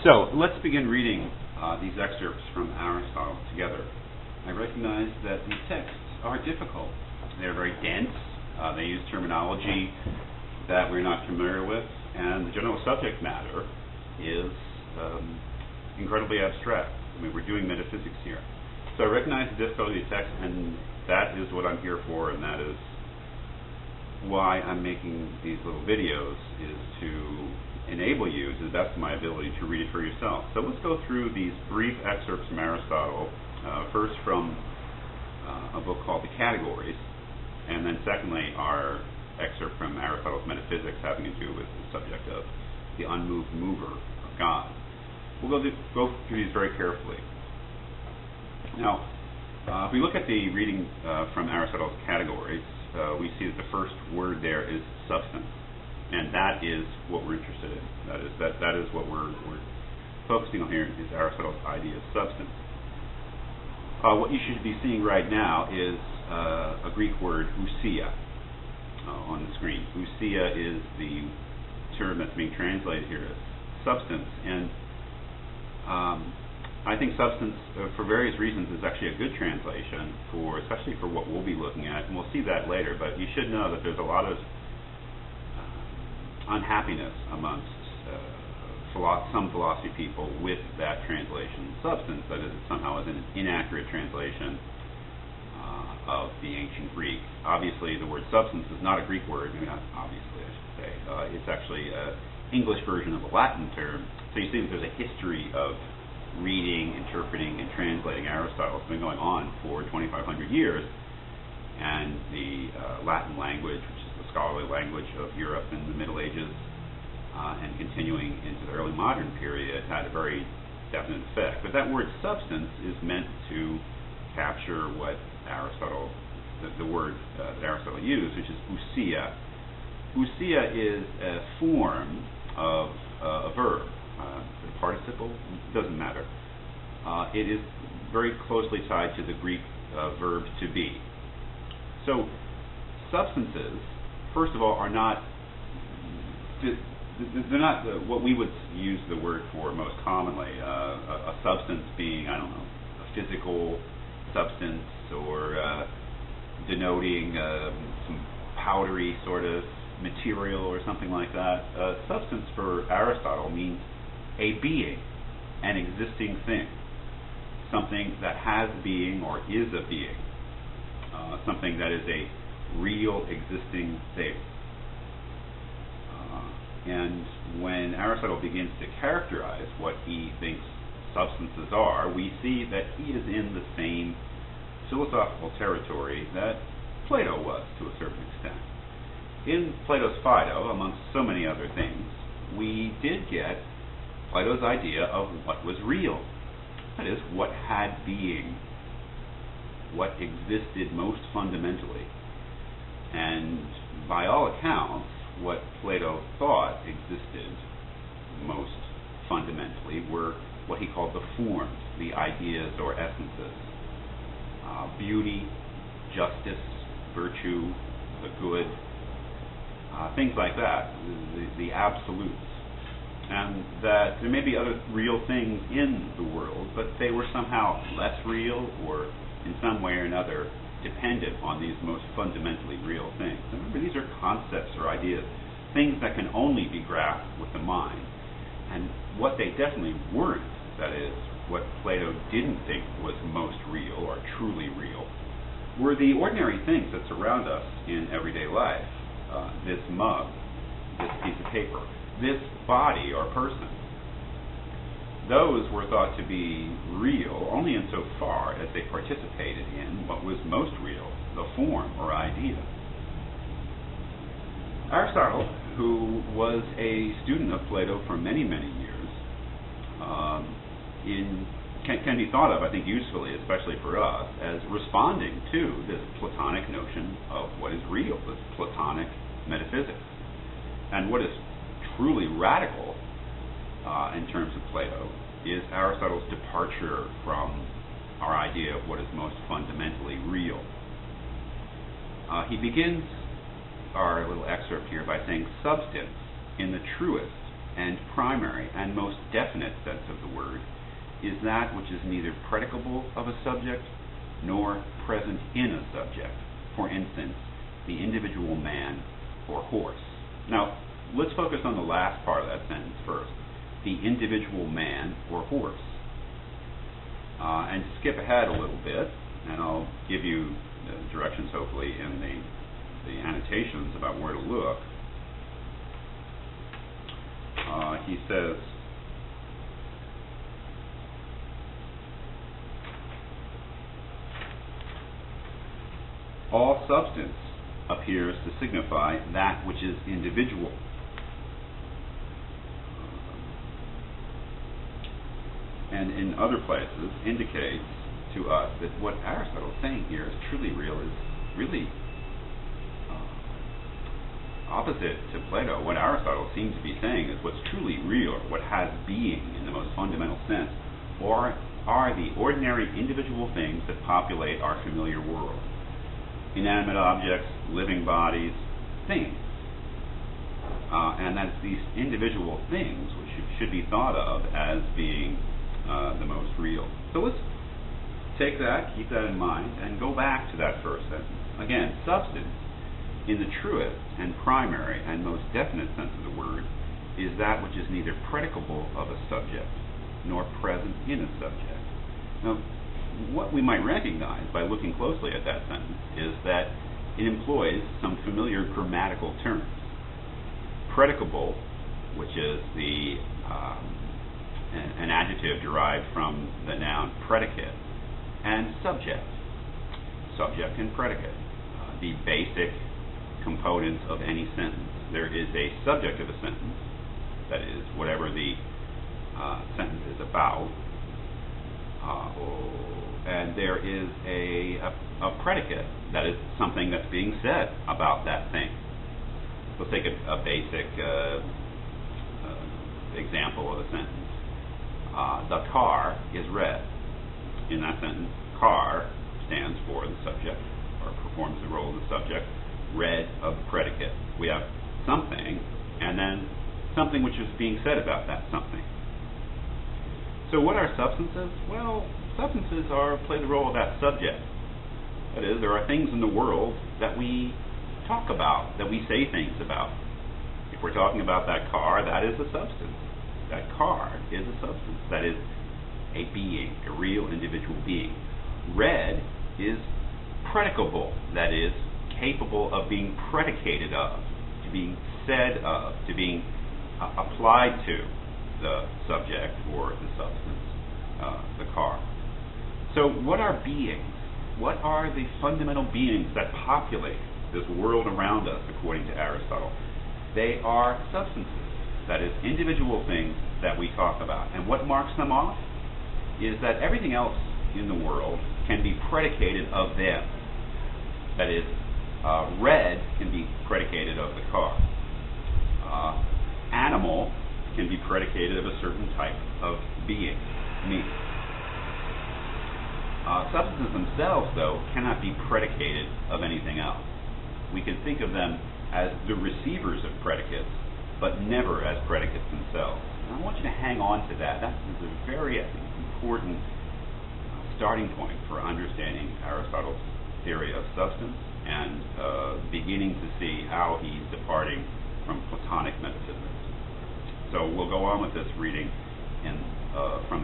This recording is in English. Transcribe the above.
So let's begin reading these excerpts from Aristotle together. I recognize that these texts are difficult. They're very dense. They use terminology that we're not familiar with, and the general subject matter is incredibly abstract. I mean, we're doing metaphysics here. So I recognize the difficulty of the text, and that is what I'm here for, and that is why I'm making these little videos, is to enable you, to the best of my ability, to read it for yourself. So let's go through these brief excerpts from Aristotle, first from a book called The Categories, and then secondly our excerpt from Aristotle's Metaphysics having to do with the subject of the unmoved mover of God. We'll go through these very carefully. Now, if we look at the reading from Aristotle's Categories, we see that the first word there is substance, and that is what we're interested in. That is what we're focusing on here, is Aristotle's idea of substance. What you should be seeing right now is a Greek word, ousia, on the screen. Ousia is the term that's being translated here as substance, and I think substance, for various reasons, is actually a good translation, especially for what we'll be looking at, and we'll see that later. But you should know that there's a lot of unhappiness amongst some philosophy people with that translation, substance, that is, somehow is an inaccurate translation of the ancient Greek. Obviously, the word substance is not a Greek word. Maybe not obviously, I should say. It's actually an English version of a Latin term. So you see that there's a history of reading, interpreting, and translating Aristotle. It's been going on for 2,500 years, and the Latin language, which is the scholarly language of Europe in the Middle Ages, and continuing into the early modern period, had a very definite effect. But that word substance is meant to capture what Aristotle, the word that Aristotle used, which is ousia. Ousia is a form of a verb. The participle, doesn't matter. It is very closely tied to the Greek verb to be. So substances, first of all, are not, they're not what we would use the word for most commonly. A substance being, I don't know, a physical substance, or denoting some powdery sort of material or something like that. Substance for Aristotle means a being, an existing thing, something that has being or is a being, something that is a real existing thing. And when Aristotle begins to characterize what he thinks substances are, we see that he is in the same philosophical territory that Plato was to a certain extent. In Plato's Phaedo, amongst so many other things, we did get Plato's idea of what was real. That is, what had being, what existed most fundamentally. And by all accounts, what Plato thought existed most fundamentally were what he called the forms, the ideas or essences. Beauty, justice, virtue, the good, things like that, the absolutes. And that there may be other real things in the world, but they were somehow less real, or in some way or another dependent on these most fundamentally real things. Remember, these are concepts or ideas, things that can only be grasped with the mind. And what they definitely weren't, that is, what Plato didn't think was most real or truly real, were the ordinary things that surround us in everyday life. This mug, this piece of paper, this body or person. Those were thought to be real only insofar as they participated in what was most real, the form or idea. Aristotle, who was a student of Plato for many, many years, can be thought of, I think, usefully, especially for us, as responding to this Platonic notion of what is real, this Platonic metaphysics. And what is truly radical in terms of Plato is Aristotle's departure from our idea of what is most fundamentally real. He begins our little excerpt here by saying, substance, in the truest and primary and most definite sense of the word is that which is neither predicable of a subject nor present in a subject. For instance, the individual man or horse. Now, let's focus on the last part of that sentence first. The individual man or horse. And skip ahead a little bit, and I'll give you directions hopefully in the annotations about where to look. He says, all substance appears to signify that which is individual. And in other places indicates to us that what Aristotle is saying here is truly real, is really opposite to Plato. What Aristotle seems to be saying is what's truly real, what has being in the most fundamental sense, are the ordinary individual things that populate our familiar world. Inanimate objects, living bodies, things. And that's these individual things which should be thought of as being the most real. So let's take that, keep that in mind, and go back to that first sentence. Again, substance, in the truest and primary and most definite sense of the word, is that which is neither predicable of a subject nor present in a subject. Now, what we might recognize by looking closely at that sentence is that it employs some familiar grammatical terms. Predicable, which is an adjective derived from the noun predicate, and subject and predicate, the basic components of any sentence. There is a subject of a sentence, that is, whatever the sentence is about, and there is a predicate, that is something that's being said about that thing. Let's take a basic example of a sentence. The car is red. In that sentence, car stands for the subject, or performs the role of the subject, red of the predicate. We have something, and then something which is being said about that something. So what are substances? Well, substances play the role of that subject. That is, there are things in the world that we talk about, that we say things about. If we're talking about that car, that is a substance. That car is a substance. That is a being, a real individual being. Red is predicable, that is, capable of being predicated of, to being said of, to being applied to the subject or the substance, the car. So what are beings? What are the fundamental beings that populate this world around us, according to Aristotle? They are substances, that is, individual things that we talk about. And what marks them off is that everything else in the world can be predicated of them. That is, red can be predicated of the car. Animal can be predicated of a certain type of being, me. Substances themselves, though, cannot be predicated of anything else. We can think of them as the receivers of predicates, but never as predicates themselves. And I want you to hang on to that. That is a very, I think, important starting point for understanding Aristotle's theory of substance and beginning to see how he's departing from Platonic metaphysics. So we'll go on with this reading from